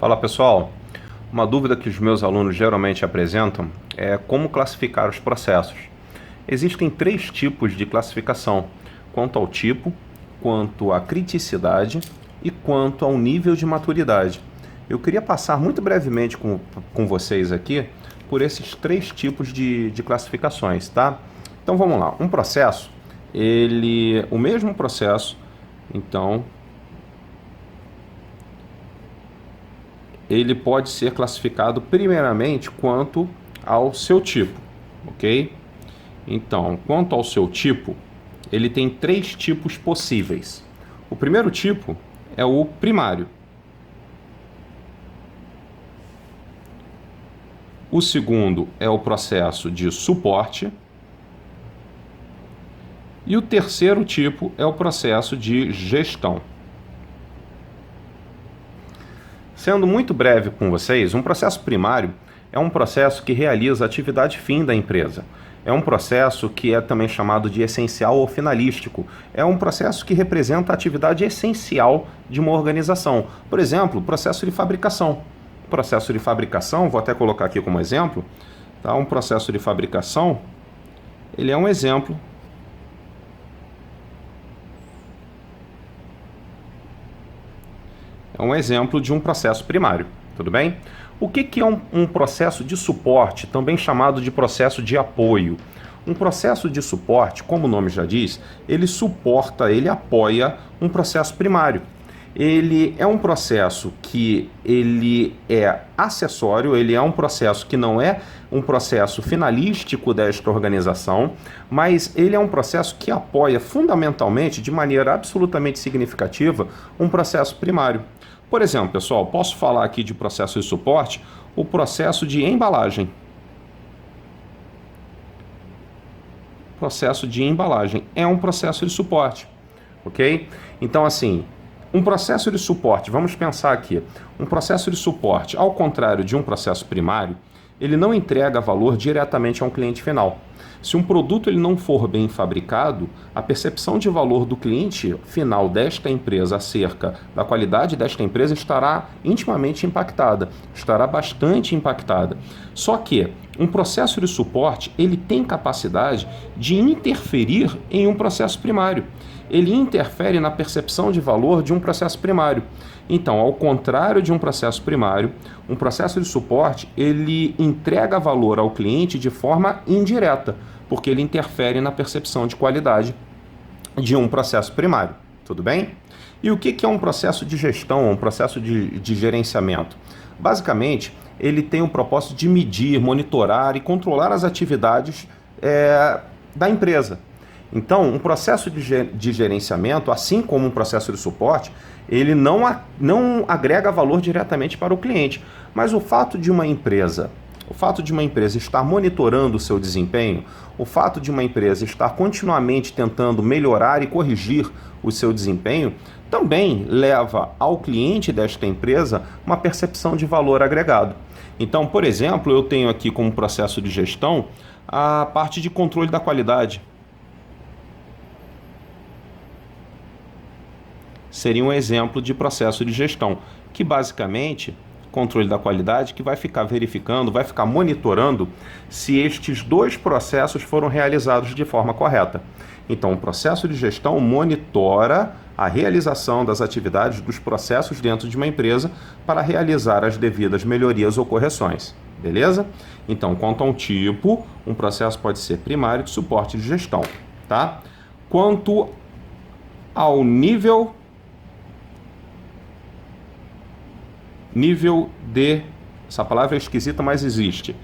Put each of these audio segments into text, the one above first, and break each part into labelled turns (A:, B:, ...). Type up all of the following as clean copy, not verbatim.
A: Fala pessoal, uma dúvida que os meus alunos geralmente apresentam é como classificar os processos. Existem 3 tipos de classificação, quanto ao tipo, quanto à criticidade e quanto ao nível de maturidade. Eu queria passar muito brevemente com vocês aqui por esses 3 tipos de classificações, tá? Então vamos lá, um processo, o mesmo processo, então, ele pode ser classificado primeiramente quanto ao seu tipo, ok? Então, quanto ao seu tipo, ele tem 3 tipos possíveis. O primeiro tipo é o primário. O segundo é o processo de suporte. E o terceiro tipo é o processo de gestão. Sendo muito breve com vocês, um processo primário é um processo que realiza a atividade fim da empresa. É um processo que é também chamado de essencial ou finalístico. É um processo que representa a atividade essencial de uma organização. Por exemplo, processo de fabricação. Processo de fabricação, vou até colocar aqui como exemplo, tá? Um processo de fabricação, ele é um exemplo de um processo primário, tudo bem? O que é um processo de suporte, também chamado de processo de apoio? Um processo de suporte, como o nome já diz, ele suporta, ele apoia um processo primário. Ele é um processo que ele é acessório, ele é um processo que não é um processo finalístico desta organização, mas ele é um processo que apoia fundamentalmente, de maneira absolutamente significativa, um processo primário. Por exemplo, pessoal, posso falar aqui de processo de suporte, o processo de embalagem. Processo de embalagem é um processo de suporte, ok? Então, assim, um processo de suporte, vamos pensar aqui, um processo de suporte, ao contrário de um processo primário, ele não entrega valor diretamente a um cliente final. Se um produto ele não for bem fabricado, a percepção de valor do cliente final desta empresa acerca da qualidade desta empresa estará intimamente impactada, estará bastante impactada. Só que um processo de suporte ele tem capacidade de interferir em um processo primário. Ele interfere na percepção de valor de um processo primário. Então, ao contrário de um processo primário, um processo de suporte, ele entrega valor ao cliente de forma indireta, porque ele interfere na percepção de qualidade de um processo primário. Tudo bem? E o que é um processo de gestão, um processo de gerenciamento? Basicamente, ele tem o propósito de medir, monitorar e controlar as atividades da empresa. Então, um processo de gerenciamento, assim como um processo de suporte, ele não agrega valor diretamente para o cliente. Mas o fato de uma empresa estar monitorando o seu desempenho, o fato de uma empresa estar continuamente tentando melhorar e corrigir o seu desempenho, também leva ao cliente desta empresa uma percepção de valor agregado. Então, por exemplo, eu tenho aqui como processo de gestão a parte de controle da qualidade. Seria um exemplo de processo de gestão, que basicamente, controle da qualidade, que vai ficar verificando, vai ficar monitorando se estes 2 processos foram realizados de forma correta. Então, o processo de gestão monitora a realização das atividades dos processos dentro de uma empresa para realizar as devidas melhorias ou correções. Beleza? Então, quanto a um tipo, um processo pode ser primário de suporte de gestão, tá? Quanto ao nível de, essa palavra é esquisita, mas existe,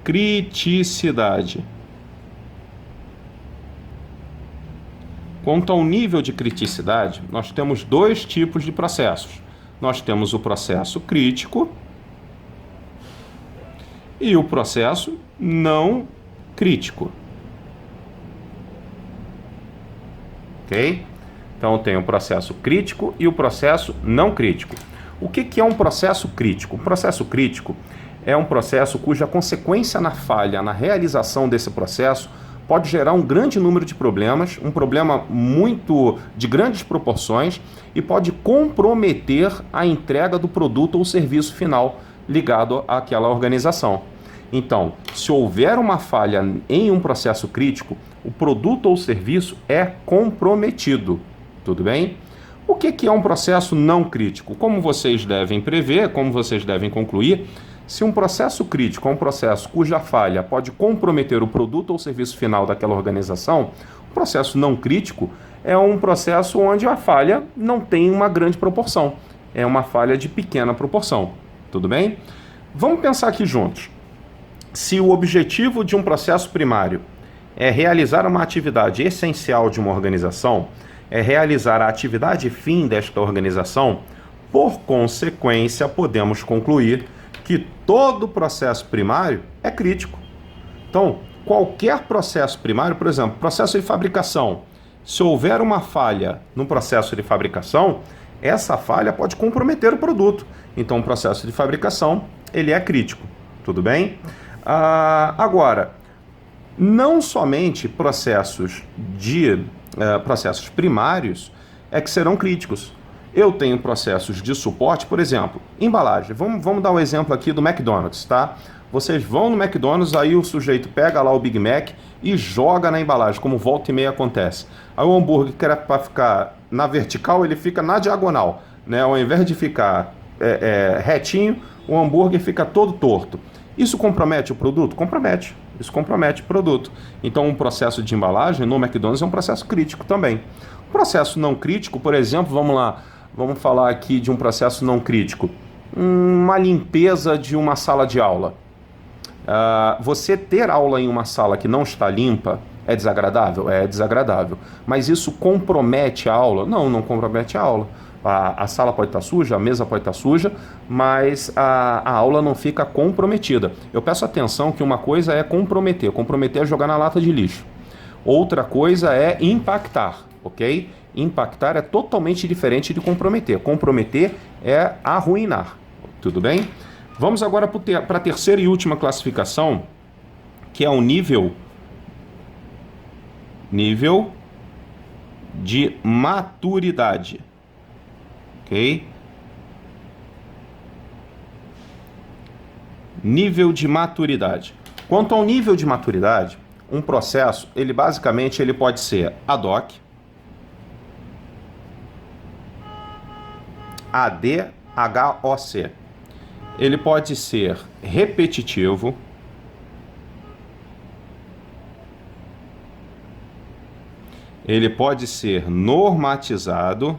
A: criticidade. Quanto ao nível de criticidade, nós temos 2 tipos de processos. Nós temos o processo crítico e o processo não crítico. Ok? Então, tem o processo crítico e o processo não crítico. O que é um processo crítico? Um processo crítico é um processo cuja consequência na falha, na realização desse processo, pode gerar um grande número de problemas, um problema muito de grandes proporções e pode comprometer a entrega do produto ou serviço final ligado àquela organização. Então, se houver uma falha em um processo crítico, o produto ou serviço é comprometido. Tudo bem? O que é um processo não crítico? Como vocês devem prever, como vocês devem concluir, se um processo crítico é um processo cuja falha pode comprometer o produto ou serviço final daquela organização, o processo não crítico é um processo onde a falha não tem uma grande proporção. É uma falha de pequena proporção. Tudo bem? Vamos pensar aqui juntos. Se o objetivo de um processo primário é realizar uma atividade essencial de uma organização, é realizar a atividade fim desta organização, por consequência, podemos concluir que todo processo primário é crítico. Então, qualquer processo primário, por exemplo, processo de fabricação, se houver uma falha no processo de fabricação, essa falha pode comprometer o produto. Então, o processo de fabricação, ele é crítico. Tudo bem? Agora, não somente processos primários é que serão críticos. Eu tenho processos de suporte, por exemplo, embalagem. Vamos dar um exemplo aqui do McDonald's, tá? Vocês vão no McDonald's, aí o sujeito pega lá o Big Mac e joga na embalagem, como volta e meia acontece. Aí o hambúrguer, que era para ficar na vertical, ele fica na diagonal, né? Ao invés de ficar retinho, o hambúrguer fica todo torto. Isso compromete o produto? Compromete. Isso compromete o produto. Então, um processo de embalagem no McDonald's é um processo crítico também. Um processo não crítico, por exemplo, vamos falar aqui de um processo não crítico. Uma limpeza de uma sala de aula. Você ter aula em uma sala que não está limpa é desagradável? É desagradável. Mas isso compromete a aula? Não, não compromete a aula. A sala pode estar suja, a mesa pode estar suja, mas a aula não fica comprometida. Eu peço atenção que uma coisa é comprometer. Comprometer é jogar na lata de lixo. Outra coisa é impactar, ok? Impactar é totalmente diferente de comprometer. Comprometer é arruinar. Tudo bem? Vamos agora para a terceira e última classificação, que é o nível de maturidade. Ok? Nível de maturidade. Quanto ao nível de maturidade, um processo, ele basicamente pode ser ad hoc, ADHOC. Ele pode ser repetitivo, ele pode ser normatizado,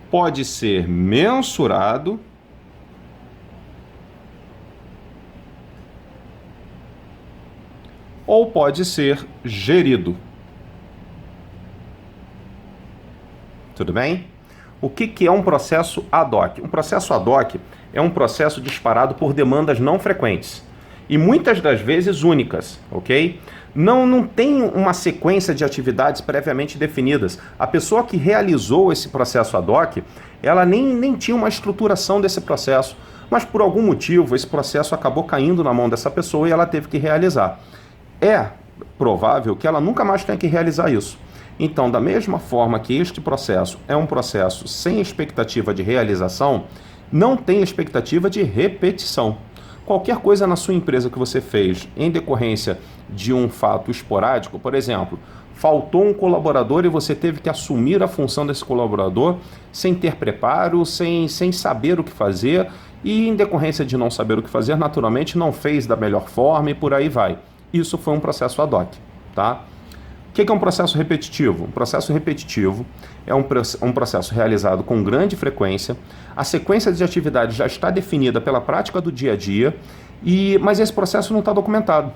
A: pode ser mensurado ou pode ser gerido. Tudo bem? O que é um processo ad hoc? Um processo ad hoc é um processo disparado por demandas não frequentes e muitas das vezes únicas, ok? Não tem uma sequência de atividades previamente definidas. A pessoa que realizou esse processo ad hoc, ela nem tinha uma estruturação desse processo, mas por algum motivo esse processo acabou caindo na mão dessa pessoa e ela teve que realizar. É provável que ela nunca mais tenha que realizar isso. Então, da mesma forma que este processo é um processo sem expectativa de realização, não tem expectativa de repetição. Qualquer coisa na sua empresa que você fez em decorrência de um fato esporádico, por exemplo, faltou um colaborador e você teve que assumir a função desse colaborador sem ter preparo, sem saber o que fazer e, em decorrência de não saber o que fazer, naturalmente não fez da melhor forma e por aí vai. Isso foi um processo ad hoc, tá? O que é um processo repetitivo? Um processo repetitivo é um processo realizado com grande frequência, a sequência de atividades já está definida pela prática do dia a dia, mas esse processo não está documentado.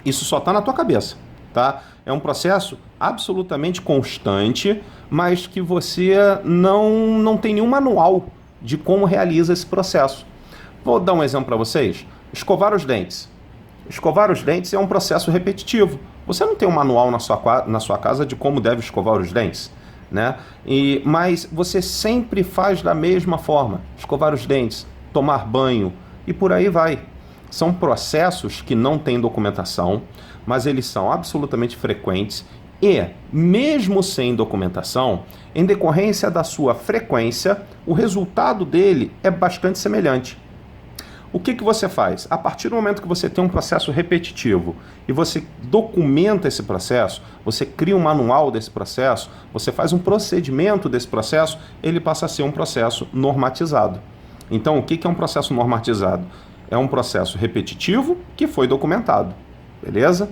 A: Isso só está na tua cabeça, tá? É um processo absolutamente constante, mas que você não tem nenhum manual de como realiza esse processo. Vou dar um exemplo para vocês. Escovar os dentes. Escovar os dentes é um processo repetitivo. Você não tem um manual na sua casa de como deve escovar os dentes, né? Mas você sempre faz da mesma forma. Escovar os dentes, tomar banho e por aí vai. São processos que não têm documentação, mas eles são absolutamente frequentes e, mesmo sem documentação, em decorrência da sua frequência, o resultado dele é bastante semelhante. O que você faz? A partir do momento que você tem um processo repetitivo e você documenta esse processo, você cria um manual desse processo, você faz um procedimento desse processo, ele passa a ser um processo normatizado. Então, o que é um processo normatizado? É um processo repetitivo que foi documentado, beleza?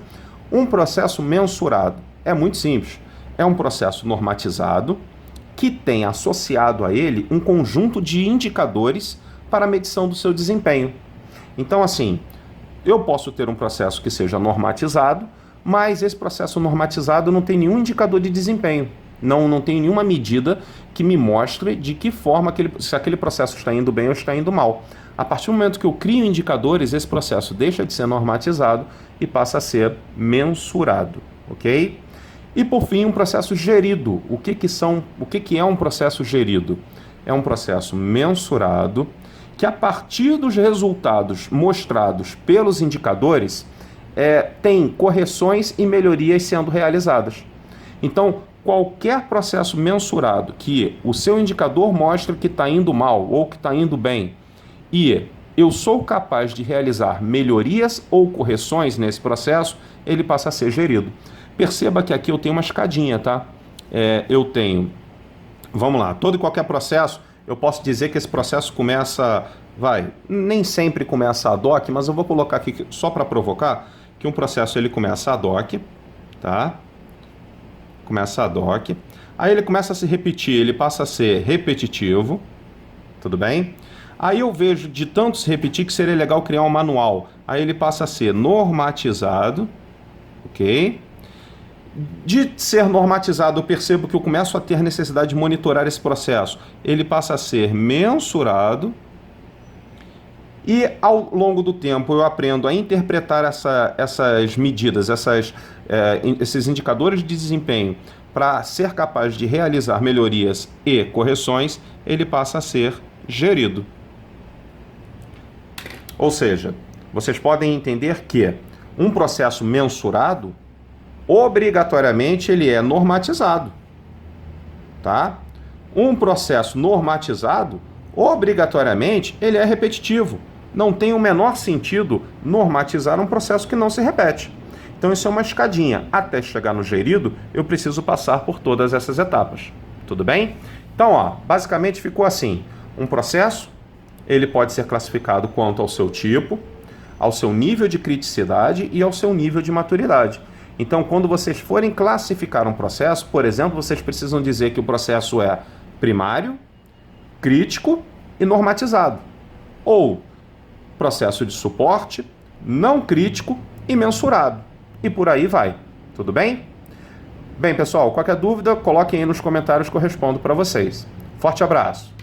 A: Um processo mensurado é muito simples. É um processo normatizado que tem associado a ele um conjunto de indicadores para a medição do seu desempenho. Então, assim, eu posso ter um processo que seja normatizado, mas esse processo normatizado não tem nenhum indicador de desempenho. Não tem nenhuma medida que me mostre de que forma se aquele processo está indo bem ou está indo mal. A partir do momento que eu crio indicadores, esse processo deixa de ser normatizado e passa a ser mensurado, ok? E por fim, um processo gerido. O que é um processo gerido? É um processo mensurado que, a partir dos resultados mostrados pelos indicadores, tem correções e melhorias sendo realizadas. Então, qualquer processo mensurado que o seu indicador mostra que está indo mal ou que está indo bem e eu sou capaz de realizar melhorias ou correções nesse processo, ele passa a ser gerido. Perceba que aqui eu tenho uma escadinha, tá? Eu tenho, vamos lá, todo e qualquer processo, eu posso dizer que esse processo começa, nem sempre começa ad hoc, mas eu vou colocar aqui só para provocar, que um processo ele começa ad hoc, tá? Começa ad hoc, aí ele começa a se repetir, ele passa a ser repetitivo, tudo bem? Aí eu vejo de tanto se repetir que seria legal criar um manual, aí ele passa a ser normatizado, ok? De ser normatizado, eu percebo que eu começo a ter necessidade de monitorar esse processo. Ele passa a ser mensurado e, ao longo do tempo, eu aprendo a interpretar essas medidas, esses indicadores de desempenho para ser capaz de realizar melhorias e correções. Ele passa a ser gerido. Ou seja, vocês podem entender que um processo mensurado obrigatoriamente ele é normatizado, tá? Um processo normatizado, obrigatoriamente, ele é repetitivo. Não tem o menor sentido normatizar um processo que não se repete. Então isso é uma escadinha. Até chegar no gerido, eu preciso passar por todas essas etapas. Tudo bem? Então, basicamente ficou assim. Um processo, ele pode ser classificado quanto ao seu tipo, ao seu nível de criticidade e ao seu nível de maturidade. Então, quando vocês forem classificar um processo, por exemplo, vocês precisam dizer que o processo é primário, crítico e normatizado. Ou processo de suporte, não crítico e mensurado. E por aí vai. Tudo bem? Bem, pessoal, qualquer dúvida, coloquem aí nos comentários que eu respondo para vocês. Forte abraço!